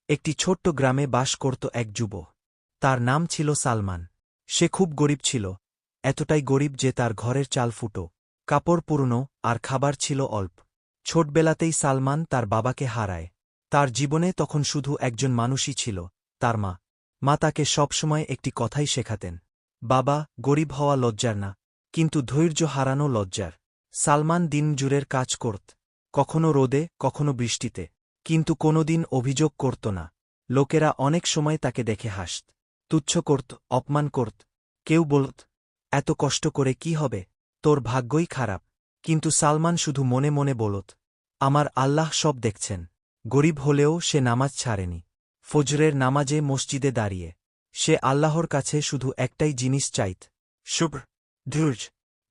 একটি ছোট্ট গ্রামে বাস করত এক যুবক। তার নাম ছিল সালমান। সে খুব গরিব ছিল, এতটাই গরিব যে তার ঘরের চাল ফুটো, কাপড় পুরনো আর খাবার ছিল অল্প। ছোটবেলাতেই সালমান তার বাবাকে হারায়। তার জীবনে তখন শুধু একজন মানুষই ছিল, তার মা। মা তাকে সবসময় একটি কথাই শেখাতেন, বাবা, গরিব হওয়া লজ্জার না, কিন্তু ধৈর্য হারানো লজ্জার। সালমান দিনজুড়ের কাজ করত, কখনো রোদে কখনো বৃষ্টিতে, কিন্তু কোনোদিন অভিযোগ করত না। লোকেরা অনেক সময় তাকে দেখে হাসত, তুচ্ছ করত, অপমান করত। কেউ বলত, এত কষ্ট করে কি হবে, তোর ভাগ্যই খারাপ। কিন্তু সালমান শুধু মনে মনে বলত, আমার আল্লাহ সব দেখছেন। গরিব হলেও সে নামাজ ছাড়েনি। ফজরের নামাজে মসজিদে দাঁড়িয়ে সে আল্লাহর কাছে শুধু একটাই জিনিস চাইত, শুভ্র, ধৈর্য।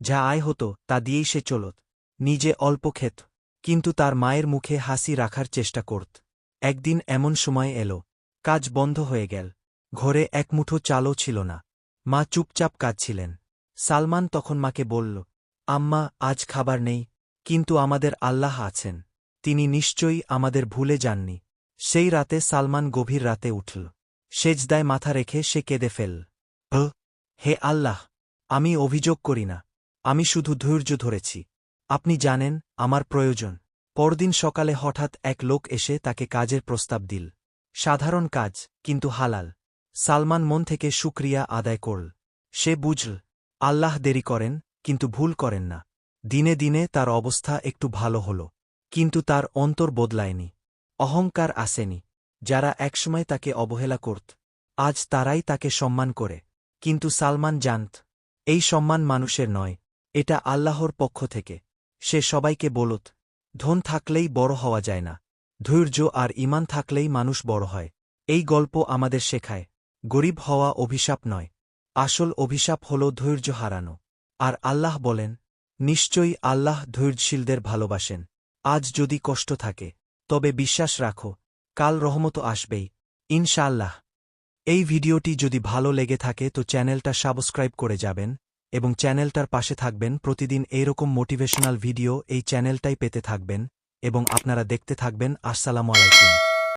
যা আয় হতো তা দিয়েই সে চলত। নিজে অল্প খেত, কিন্তু তার মায়ের মুখে হাসি রাখার চেষ্টা করত। একদিন এমন সময় এলো, কাজ বন্ধ হয়ে গেল। ঘরে এক মুঠো চালও ছিল না। মা চুপচাপ কাঁদছিলেন। সালমান তখন মাকে বলল, আম্মা, আজ খাবার নেই, কিন্তু আমাদের আল্লাহ আছেন, তিনি নিশ্চয়ই আমাদের ভুলে যাননি। সেই রাতে সালমান গভীর রাতে উঠল। সেজদায় মাথা রেখে সে কেঁদে ফেলল। হে আল্লাহ, আমি অভিযোগ করি না, আমি শুধু ধৈর্য ধরেছি। আপনি জানেন আমার প্রয়োজন। পরদিন সকালে হঠাৎ এক লোক এসে তাকে কাজের প্রস্তাব দিল। সাধারণ কাজ, কিন্তু হালাল। সালমান মন থেকে শুকরিয়া আদায় করল। সে বুঝল, আল্লাহ দেরি করেন, কিন্তু ভুল করেন না। দিনে দিনে তার অবস্থা একটু ভালো হল, কিন্তু তার অন্তর বদলায়নি। অহংকার আসেনি। যারা একসময় তাকে অবহেলা করত, আজ তারাই তাকে সম্মান করে। কিন্তু সালমান জানত, এই সম্মান মানুষের নয়, এটা আল্লাহর পক্ষ থেকে। সে সবাইকে বলত, ধন থাকলেই বড় হওয়া যায় না, ধৈর্য আর ঈমান থাকলেই মানুষ বড় হয়। এই গল্প আমাদের শেখায়, গরিব হওয়া অভিশাপ নয়, আসল অভিশাপ হল ধৈর্য হারানো। আর আল্লাহ বলেন, নিশ্চয়ই আল্লাহ ধৈর্যশীলদের ভালোবাসেন। আজ যদি কষ্ট থাকে, তবে বিশ্বাস রাখো, কাল রহমত আসবেই, ইনশাআল্লাহ। এই ভিডিওটি যদি ভালো লেগে থাকে তো চ্যানেলটা সাবস্ক্রাইব করে যাবেন এবং চ্যানেলটার পাশে থাকবেন। প্রতিদিন এইরকম মোটিভেশনাল ভিডিও এই চ্যানেলটাই পেতে থাকবেন এবং আপনারা দেখতে থাকবেন। আসসালামু আলাইকুম।